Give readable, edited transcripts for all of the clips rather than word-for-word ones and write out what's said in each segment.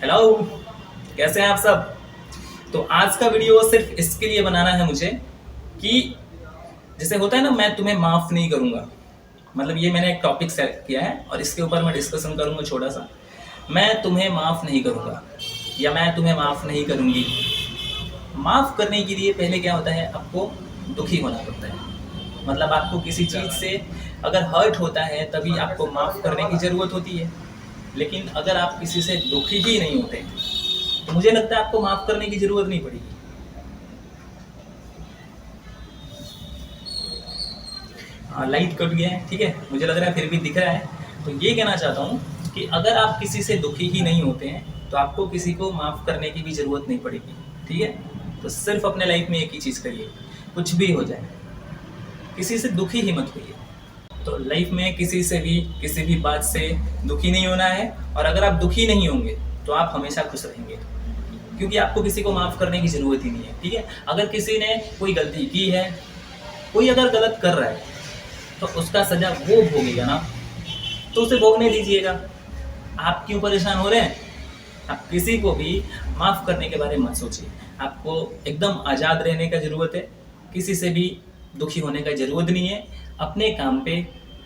Hello, कैसे हैं आप सब। तो आज का वीडियो सिर्फ इसके लिए बनाना है मुझे कि जैसे होता है ना, मैं तुम्हें माफ़ नहीं करूँगा। मतलब ये मैंने एक टॉपिक सेलेक्ट किया है और इसके ऊपर मैं डिस्कशन करूँगा छोटा सा। मैं तुम्हें माफ़ नहीं करूँगा या मैं तुम्हें माफ़ नहीं करूँगी। माफ़ करने के लिए पहले क्या होता है, आपको दुखी होना पड़ता है। मतलब आपको किसी चीज़ से अगर हर्ट होता है तभी आपको माफ़ करने की ज़रूरत होती है। लेकिन अगर आप किसी से दुखी ही नहीं होते तो मुझे लगता है आपको माफ़ करने की ज़रूरत नहीं पड़ेगी। हाँ, लाइट कट गया है, ठीक है, मुझे लग रहा है फिर भी दिख रहा है। तो ये कहना चाहता हूँ कि अगर आप किसी से दुखी ही नहीं होते हैं तो आपको किसी को माफ़ करने की भी ज़रूरत नहीं पड़ेगी, ठीक है। तो सिर्फ अपने लाइफ में एक ही चीज़ करिए, कुछ भी हो जाए किसी से दुखी ही मत होइए। तो लाइफ में किसी से भी किसी भी बात से दुखी नहीं होना है। और अगर आप दुखी नहीं होंगे तो आप हमेशा खुश रहेंगे, क्योंकि आपको किसी को माफ़ करने की ज़रूरत ही नहीं है, ठीक है। अगर किसी ने कोई गलती की है, कोई अगर गलत कर रहा है तो उसका सज़ा वो भोगेगा ना, तो उसे भोगने दीजिएगा। आप क्यों परेशान हो रहे हैं। आप किसी को भी माफ़ करने के बारे में मत सोचिए। आपको एकदम आज़ाद रहने का ज़रूरत है, किसी से भी दुखी होने का ज़रूरत नहीं है। अपने काम पे,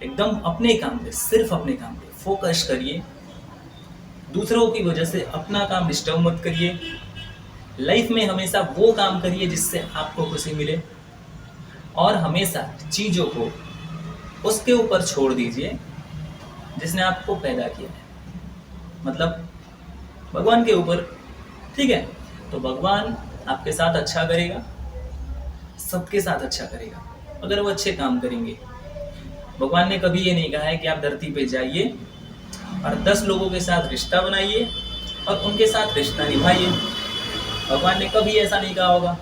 एकदम अपने काम पे, सिर्फ अपने काम पे फोकस करिए। दूसरों की वजह से अपना काम डिस्टर्ब मत करिए। लाइफ में हमेशा वो काम करिए जिससे आपको खुशी मिले, और हमेशा चीज़ों को उसके ऊपर छोड़ दीजिए जिसने आपको पैदा किया है, मतलब भगवान के ऊपर, ठीक है। तो भगवान आपके साथ अच्छा करेगा, सबके साथ अच्छा करेगा अगर वो अच्छे काम करेंगे। भगवान ने कभी ये नहीं कहा है कि आप धरती पे जाइए और 10 लोगों के साथ रिश्ता बनाइए और उनके साथ रिश्ता निभाइए। भगवान ने कभी ऐसा नहीं कहा होगा।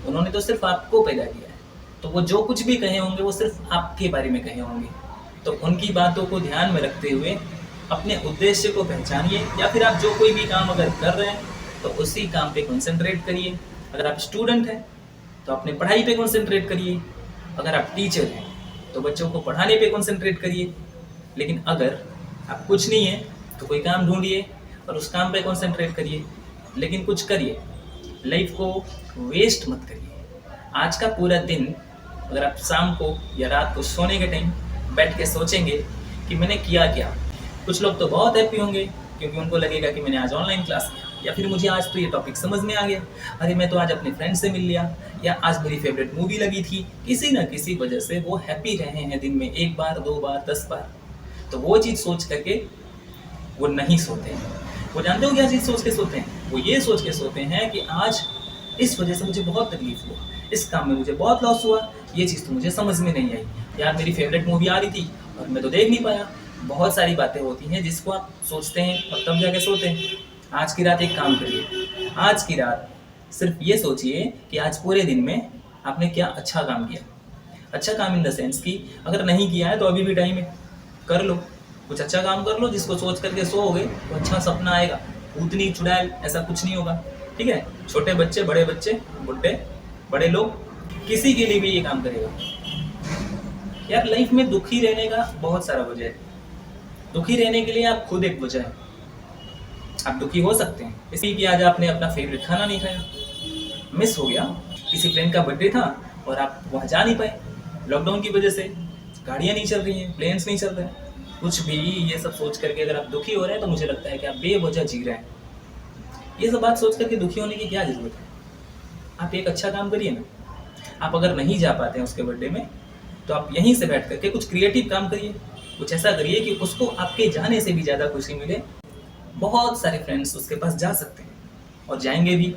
उन्होंने तो सिर्फ आपको पैदा किया है, तो वो जो कुछ भी कहे होंगे वो सिर्फ आपके बारे में कहे होंगे। तो उनकी बातों को ध्यान में रखते हुए अपने उद्देश्य को पहचानिए, या फिर आप जो कोई भी काम अगर कर रहे हैं तो उसी काम पे कंसंट्रेट करिए। अगर आप स्टूडेंट हैं तो अपने पढ़ाई पे कंसंट्रेट करिए। अगर आप टीचर हैं तो बच्चों को पढ़ाने पे कंसंट्रेट करिए। लेकिन अगर आप कुछ नहीं है तो कोई काम ढूंढिए और उस काम पे कंसंट्रेट करिए। लेकिन कुछ करिए, लाइफ को वेस्ट मत करिए। आज का पूरा दिन अगर आप शाम को या रात को सोने के टाइम बैठ के सोचेंगे कि मैंने किया क्या, कुछ लोग तो बहुत हैप्पी होंगे क्योंकि उनको लगेगा कि मैंने आज ऑनलाइन क्लास किया, या फिर मुझे आज तो ये टॉपिक समझ में आ गया, अरे मैं तो आज अपने फ्रेंड से मिल लिया, या आज मेरी फेवरेट मूवी लगी थी। किसी ना किसी वजह से वो हैप्पी रहे हैं दिन में 1 बार 2 बार 10 बार। तो वो चीज़ सोच करके वो नहीं सोते हैं। वो जानते हो क्या चीज़ सोच के सोते हैं, वो ये सोच के सोते हैं कि आज इस वजह से मुझे बहुत तकलीफ हुआ, इस काम में मुझे बहुत लॉस हुआ, ये चीज़ तो मुझे समझ में नहीं आई, यार मेरी फेवरेट मूवी आ रही थी और मैं तो देख नहीं पाया। बहुत सारी बातें होती हैं जिसको आप सोचते हैं और तब जाके सोते हैं। आज की रात एक काम करिए, आज की रात सिर्फ ये सोचिए कि आज पूरे दिन में आपने क्या अच्छा काम किया। अच्छा काम इन द सेंस कि अगर नहीं किया है तो अभी भी टाइम है, कर लो, कुछ अच्छा काम कर लो जिसको सोच करके सोओगे तो अच्छा सपना आएगा। उतनी चुड़ैल ऐसा कुछ नहीं होगा, ठीक है। छोटे बच्चे, बड़े बच्चे, बुढ़े, बड़े लोग, किसी के लिए भी ये काम करेगा। यार लाइफ में दुखी रहने का बहुत सारा वजह है। दुखी रहने के लिए आप खुद एक वजह है। आप दुखी हो सकते हैं इसलिए कि आज आपने अपना फेवरेट खाना नहीं खाया, मिस हो गया, किसी फ्रेंड का बर्थडे था और आप वहाँ जा नहीं पाए, लॉकडाउन की वजह से गाड़ियाँ नहीं चल रही हैं, प्लेन्स नहीं चल रहे हैं, कुछ भी। ये सब सोच करके अगर आप दुखी हो रहे हैं तो मुझे लगता है कि आप बेवजह जी रहे हैं। ये सब बात सोच करके दुखी होने की क्या ज़रूरत है। आप एक अच्छा काम करिए ना। आप अगर नहीं जा पाते हैं उसके बर्थडे में तो आप यहीं से बैठ करके कुछ क्रिएटिव काम करिए, कुछ ऐसा करिए कि उसको आपके जाने से भी ज़्यादा खुशी मिले। बहुत सारे फ्रेंड्स उसके पास जा सकते हैं और जाएंगे भी।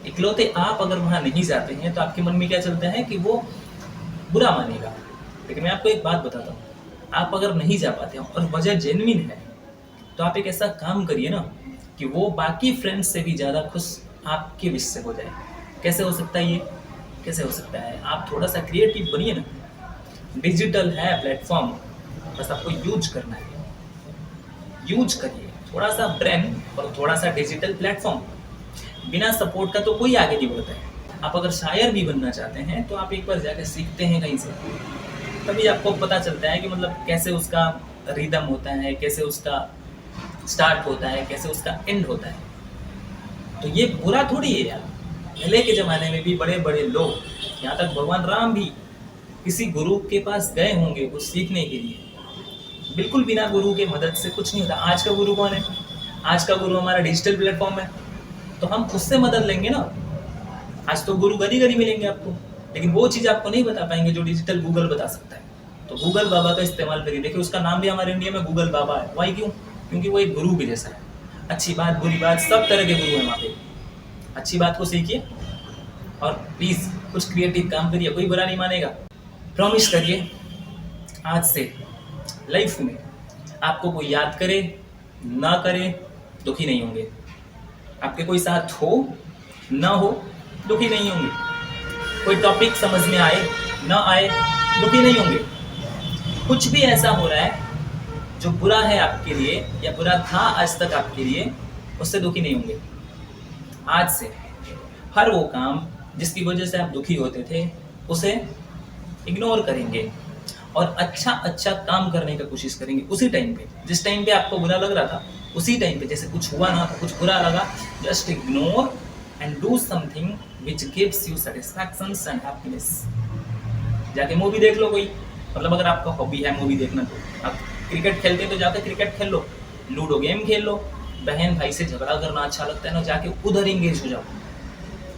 इकलौते आप अगर वहाँ नहीं जाते हैं तो आपके मन में क्या चलता है कि वो बुरा मानेगा। लेकिन मैं आपको एक बात बताता हूँ, आप अगर नहीं जा पाते हैं और वजह जेन्युइन है तो आप एक ऐसा काम करिए ना कि वो बाकी फ्रेंड्स से भी ज़्यादा खुश आपके विश से हो जाए। कैसे हो सकता है ये, कैसे हो सकता है। आप थोड़ा सा क्रिएटिव बनिए ना। डिजिटल है प्लेटफॉर्म, बस आपको यूज करना है। यूज करिए थोड़ा सा ब्रेन और थोड़ा सा डिजिटल प्लेटफॉर्म। बिना सपोर्ट का तो कोई आगे नहीं बढ़ता है। आप अगर शायर भी बनना चाहते हैं तो आप एक बार जाकर सीखते हैं कहीं से, तभी आपको पता चलता है कि मतलब कैसे उसका रिदम होता है, कैसे उसका स्टार्ट होता है, कैसे उसका एंड होता है। तो ये बुरा थोड़ी है यार। पहले के ज़माने में भी बड़े बड़े लोग, यहाँ तक भगवान राम भी किसी गुरु के पास गए होंगे कुछ सीखने के लिए। बिल्कुल बिना गुरु के मदद से कुछ नहीं होता। आज का गुरु कौन है? आज का गुरु हमारा डिजिटल प्लेटफॉर्म है, तो हम उससे मदद लेंगे ना। आज तो गुरु गली गली मिलेंगे आपको, लेकिन वो चीज़ आपको नहीं बता पाएंगे जो डिजिटल गूगल बता सकता है। तो गूगल बाबा का इस्तेमाल करिए। देखिए उसका नाम भी हमारे इंडिया में गूगल बाबा है। वाई क्यों? क्योंकि वो एक गुरु के जैसा है। अच्छी बात बुरी बात सब तरह के गुरु हैं वहाँ पे। अच्छी बात को सीखिए और प्लीज़ कुछ क्रिएटिव काम करिए, कोई बुरा नहीं मानेगा। प्रॉमिस करिए आज से लाइफ में आपको कोई याद करे ना करे दुखी नहीं होंगे। आपके कोई साथ हो ना हो दुखी नहीं होंगे। कोई टॉपिक समझ में आए ना आए दुखी नहीं होंगे। कुछ भी ऐसा हो रहा है जो बुरा है आपके लिए या बुरा था आज तक आपके लिए, उससे दुखी नहीं होंगे। आज से हर वो काम जिसकी वजह से आप दुखी होते थे उसे इग्नोर करेंगे और अच्छा काम करने की कोशिश करेंगे। उसी टाइम पे, जिस टाइम पे आपको बुरा लग रहा था, उसी टाइम पे जैसे कुछ हुआ ना, तो कुछ बुरा लगा, just ignore and do something which gives you satisfaction and happiness. जाके मूवी देख लो कोई, मतलब अगर आपका हॉबी है मूवी देखना, तो आप क्रिकेट खेलते तो जाके क्रिकेट खेल लो, लूडो गेम खेल लो। बहन भाई से झगड़ा करना अच्छा लगता है ना, जाके उधर इंगेज हो जाओ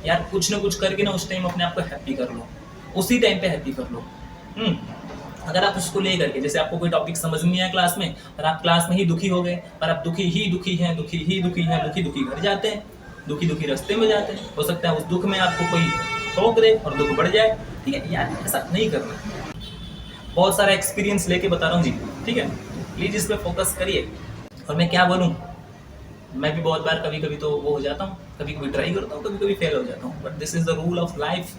यार। कुछ ना कुछ करके ना उस टाइम अपने आप को हैप्पी कर लो, उसी टाइम पे हैप्पी कर लो। अगर आप उसको ले करके, जैसे आपको कोई टॉपिक समझ नहीं आया क्लास में और आप क्लास में ही दुखी हो गए और आप दुखी घर जाते हैं, दुखी रास्ते में जाते हैं, हो सकता है उस दुख में आपको कोई ठोक दे और दुख बढ़ जाए। ठीक है यार, ऐसा नहीं करना। बहुत सारा एक्सपीरियंस लेके बता रहा हूँ जी, ठीक है। प्लीज इस पर फोकस करिए। और मैं क्या बोलूँ, मैं भी बहुत बार कभी कभी तो वो हो जाता हूँ, कभी कभी ट्राई करता हूँ, कभी कभी फेल हो जाता हूँ, but this is the rule of life.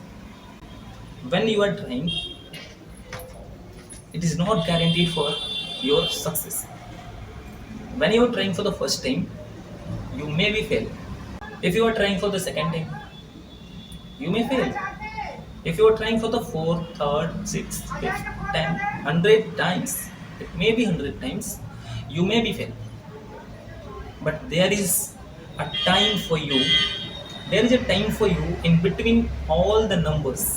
When you are trying, it is not guaranteed for your success. When you are trying for the first time, you may be fail. If you are trying for the second time, you may fail. If you are trying for the fourth, third, sixth, fifth, 10, 100 times, it may be 100 times, you may be fail. But there is a time for you. There is a time for you in between all the numbers.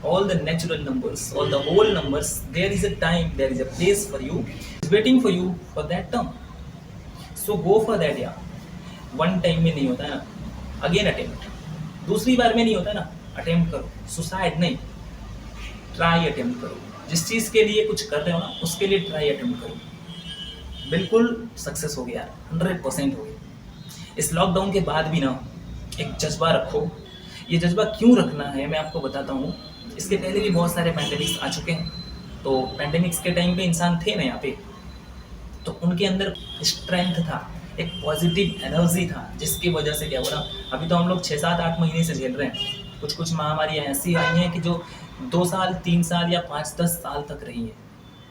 All the natural numbers, all the whole numbers, there is a time, there is a place for you, is waiting for you for that term. So go for that यार। one time में नहीं होता है ना, again attempt। दूसरी बार में नहीं होता है ना, attempt करो। सुसाइड नहीं, try attempt करो। जिस चीज़ के लिए कुछ कर रहे हो ना, उसके लिए try attempt करो। बिल्कुल सक्सेस हो गया यार, 100% हो गया। इस लॉकडाउन के बाद भी ना एक जज्बा रखो। ये जज्बा क्यों रखना है मैं आपको बताता हूँ। इसके पहले भी बहुत सारे पैंडेमिक्स आ चुके हैं, तो पैंडेमिक्स के टाइम पे इंसान थे ना यहाँ पे, तो उनके अंदर स्ट्रेंथ था, एक पॉजिटिव एनर्जी था, जिसकी वजह से क्या हो रहा, अभी तो हम लोग 6, 7, 8 महीने से झेल रहे हैं। कुछ महामारियाँ ऐसी आई हैं कि जो 2 साल, 3 साल या 5, 10 साल तक रही हैं,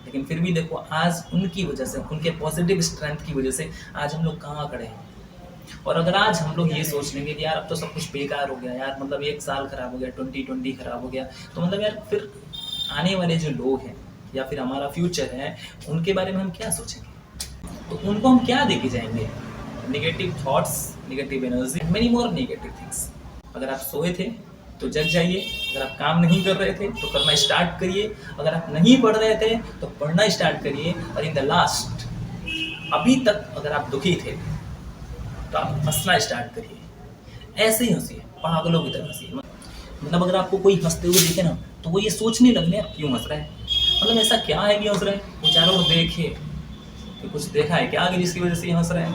लेकिन फिर भी देखो आज उनकी वजह से, उनके पॉजिटिव स्ट्रेंथ की वजह से आज हम लोग कहाँ खड़े हैं। और अगर आज हम लोग ये सोच लेंगे कि यार अब तो सब कुछ बेकार हो गया यार, मतलब 1 साल खराब हो गया, 2020 खराब हो गया, तो मतलब यार फिर आने वाले जो लोग हैं या फिर हमारा फ्यूचर है, उनके बारे में हम क्या सोचेंगे? तो उनको हम क्या देके जाएंगे? Negative thoughts, negative energy, many more negative things. अगर आप सोए थे तो जग जाइए, अगर आप काम नहीं कर रहे थे तो करना स्टार्ट करिए, अगर आप नहीं पढ़ रहे थे तो पढ़ना स्टार्ट करिए, और इन द लास्ट, अभी तक अगर आप दुखी थे तो आप हंसना स्टार्ट करिए। ऐसे ही हंसिए, पागलों की तरह हंसिए। मतलब अगर आपको कोई हंसते हुए दिखे ना, तो वो ये सोचने लगने क्यों हंस रहा है, मतलब ऐसा क्या है कि हंस रहा है। वो चारों ओर देखे कि कुछ देखा है क्या आगे जिसकी वजह से ये हंस रहा है,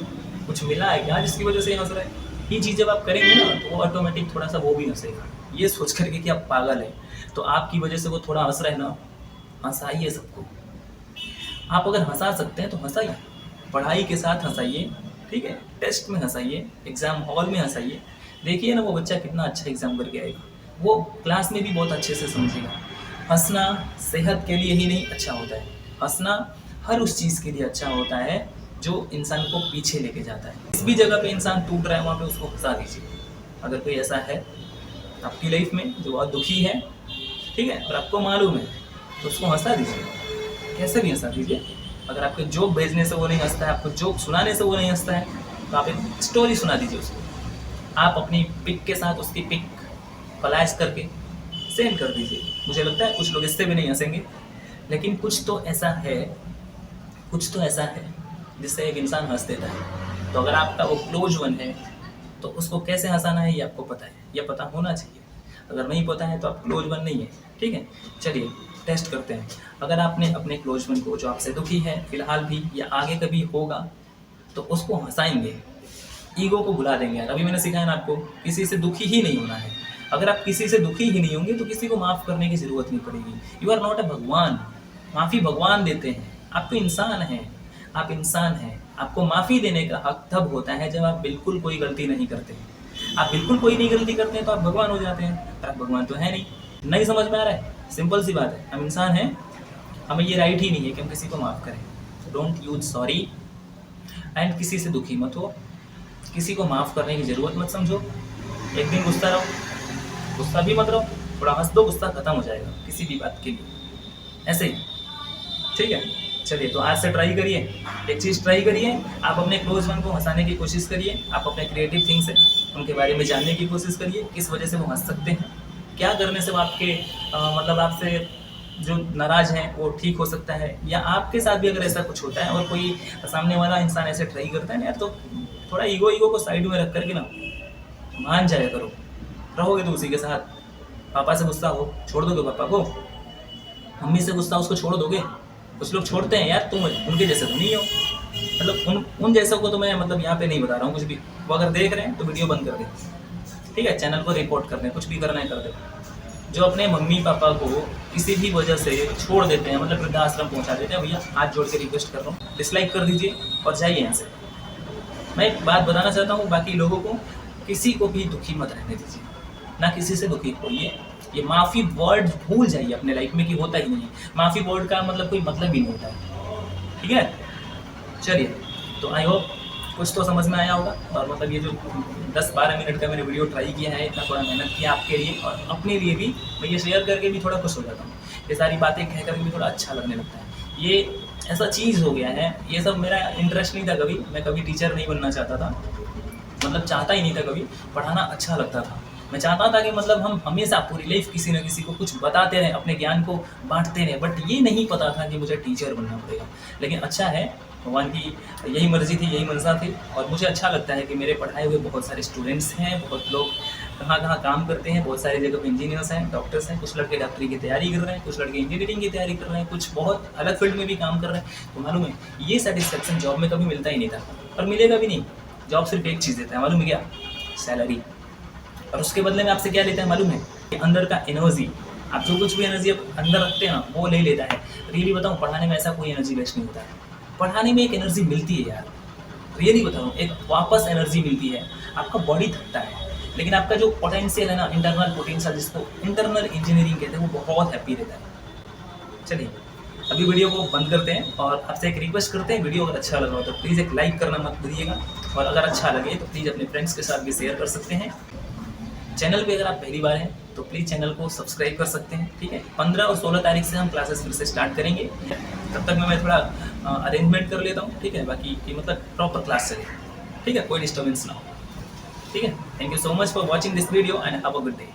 कुछ मिला है क्या जिसकी वजह से ये हंस रहा है। ये चीज़ जब आप करेंगे ना, तो वो ऑटोमेटिक थोड़ा सा वो भी हंसेगा, ये सोच करके कि आप पागल है, तो आपकी वजह से वो थोड़ा हंस रहा है ना। हंसाइए सबको। आप अगर हंसा सकते हैं तो हंसाइए, पढ़ाई के साथ हंसाइए, ठीक है, टेस्ट में हंसाइए, एग्जाम हॉल में हंसाइए। देखिए ना वो बच्चा कितना अच्छा एग्जाम करके आएगा, वो क्लास में भी बहुत अच्छे से समझेगा। हंसना सेहत के लिए ही नहीं अच्छा होता है, हंसना हर उस चीज़ के लिए अच्छा होता है जो इंसान को पीछे लेके जाता है। जिस भी जगह पे इंसान टूट रहा है वहाँ पे उसको हंसा दीजिए। अगर कोई ऐसा है आपकी लाइफ में जो बहुत दुखी है, ठीक है, और आपको मालूम है, तो उसको हंसा दीजिए, कैसे भी हंसा दीजिए। अगर आपके जोक भेजने से वो नहीं हंसता है, आपको जोक सुनाने से वो नहीं हंसता है, तो आप एक स्टोरी सुना दीजिए उसको। आप अपनी पिक के साथ उसकी पिक फ्लैश करके सेंड कर दीजिए। मुझे लगता है कुछ लोग इससे भी नहीं हंसेंगे, लेकिन कुछ तो ऐसा है जिससे एक इंसान हंस देता है। तो अगर आपका वो क्लोज वन है तो उसको कैसे हंसाना है ये आपको पता है, ये पता होना चाहिए। अगर नहीं पता है तो आप क्लोज वन नहीं है, ठीक है। चलिए टेस्ट करते हैं। अगर आपने अपने क्लोज वन को, जो आपसे दुखी है फिलहाल भी या आगे कभी होगा, तो उसको हंसाएंगे, ईगो को भुला देंगे। यार अभी मैंने सिखाया ना आपको, किसी से दुखी ही नहीं होना है। अगर आप किसी से दुखी ही नहीं होंगे तो किसी को माफ़ करने की ज़रूरत नहीं पड़ेगी। यू आर नॉट अ भगवान। माफ़ी भगवान देते हैं, आप तो इंसान हैं। आप इंसान हैं, आपको माफ़ी देने का हक तब होता है जब आप बिल्कुल कोई गलती नहीं करते हैं। आप बिल्कुल कोई नहीं गलती करते हैं तो आप भगवान हो जाते हैं, पर आप भगवान तो है नहीं। नहीं समझ में आ रहा है? सिंपल सी बात है, हम इंसान हैं, हमें ये राइट ही नहीं है कि हम किसी को माफ़ करें। डोंट यूज सॉरी एंड किसी से दुखी मत हो, किसी को माफ़ करने की ज़रूरत मत समझो। एक दिन गुस्सा रहो, गुस्सा भी मत रहो, थोड़ा हंस दो, गुस्सा खत्म हो जाएगा किसी भी बात के लिए, ऐसे ही, ठीक है। चलिए तो आज से ट्राई करिए, एक चीज़ ट्राई करिए, आप अपने क्लोज वन को हंसाने की कोशिश करिए। आप अपने क्रिएटिव थिंग्स से उनके बारे में जानने की कोशिश करिए, किस वजह से वो हंस सकते हैं, क्या करने से वो आपके मतलब आपसे जो नाराज़ हैं वो ठीक हो सकता है। या आपके साथ भी अगर ऐसा कुछ होता है और कोई सामने वाला इंसान ऐसे ट्राई करता है ना, तो थोड़ा ईगो को साइड में रख करके ना मान जाया करो। रहोगे तो उसी के साथ। पापा से गुस्सा हो, छोड़ दोगे पापा को? मम्मी से गुस्सा उसको छोड़ दोगे? कुछ लोग छोड़ते हैं यार, तुम उनके जैसे तो नहीं हो। मतलब उन जैसों को तो मैं मतलब यहाँ पे नहीं बता रहा हूँ कुछ भी। वो अगर देख रहे हैं तो वीडियो बंद कर दें, ठीक है, चैनल को रिपोर्ट कर दें, कुछ भी करना है कर दें। जो अपने मम्मी पापा को किसी भी वजह से छोड़ देते हैं, मतलब वृद्धाश्रम पहुँचा देते हैं, भैया हाथ जोड़ के रिक्वेस्ट कर रहा हूँ, डिसलाइक कर दीजिए और जाइए यहाँ से। मैं एक बात बताना चाहता हूँ बाकी लोगों को, किसी को भी दुखी मत रहने दीजिए, ना किसी से दुखी होइए। ये माफ़ी वर्ड भूल जाइए अपने लाइफ में कि होता ही नहीं है। माफ़ी वर्ड का मतलब कोई मतलब ही नहीं होता है, ठीक है। चलिए तो आई होप कुछ तो समझ में आया होगा। और मतलब ये जो 10-12 मिनट का मैंने वीडियो ट्राई किया है, इतना थोड़ा मेहनत किया आपके लिए और अपने लिए भी, मैं ये शेयर करके भी थोड़ा खुश हो जाता हूँ। ये सारी बातें कह करके भी थोड़ा अच्छा लगने लगता है। ये ऐसा चीज़ हो गया है, ये सब मेरा इंटरेस्ट नहीं था कभी, मैं कभी टीचर नहीं बनना चाहता था, मतलब चाहता ही नहीं था कभी। पढ़ाना अच्छा लगता था, मैं चाहता था कि मतलब हम हमेशा पूरी लाइफ किसी न किसी को कुछ बताते रहें, अपने ज्ञान को बांटते रहें, बट ये नहीं पता था कि मुझे टीचर बनना पड़ेगा। लेकिन अच्छा है, भगवान की यही मर्जी थी, यही मंशा थी। और मुझे अच्छा लगता है कि मेरे पढ़ाए हुए बहुत सारे स्टूडेंट्स हैं, बहुत लोग कहाँ कहाँ काम करते हैं, बहुत सारी जगह पे इंजीनियर्स हैं, डॉक्टर्स हैं, कुछ लड़के डॉक्टरी की तैयारी कर रहे हैं, कुछ लड़के इंजीनियरिंग की तैयारी कर रहे हैं, कुछ बहुत अलग फील्ड में भी काम कर रहे हैं। तो मालूम है, ये सेटिस्फेक्शन जॉब में कभी मिलता ही नहीं था और मिलेगा भी नहीं। जॉब सिर्फ एक चीज़ देता है, मालूम है क्या? सैलरी। और उसके बदले में आपसे क्या लेता है मालूम है? कि अंदर का एनर्जी। आप जो कुछ भी एनर्जी अंदर रखते हैं ना, वो ले लेता है। रियली बताऊँ, पढ़ाने में ऐसा कोई एनर्जी वेस्ट नहीं होता है। पढ़ाने में एक एनर्जी मिलती है यार, रियली बता रहा हूँ, एक वापस एनर्जी मिलती है। आपका बॉडी थकता है, लेकिन आपका जो पोटेंशियल है ना, इंटरनल पोटेंशियल, जिसको इंटरनल इंजीनियरिंग कहते हैं, वो बहुत हैप्पी रहता है। चलिए अभी वीडियो को बंद करते हैं और आपसे एक रिक्वेस्ट करते हैं, वीडियो अगर अच्छा लगा हो तो प्लीज़ एक लाइक करना मत भूलिएगा, और अगर अच्छा लगे तो प्लीज़ अपने फ्रेंड्स के साथ भी शेयर कर सकते हैं। चैनल पे अगर आप पहली बार हैं तो प्लीज़ चैनल को सब्सक्राइब कर सकते हैं, ठीक है। 15 और 16 तारीख से हम क्लासेस फिर से स्टार्ट करेंगे, तब तक मैं थोड़ा अरेंजमेंट कर लेता हूँ, ठीक है। बाकी कि मतलब प्रॉपर क्लास चले, ठीक है, कोई डिस्टर्बेंस ना हो, ठीक है। Thank you so much for watching this video and have a good day.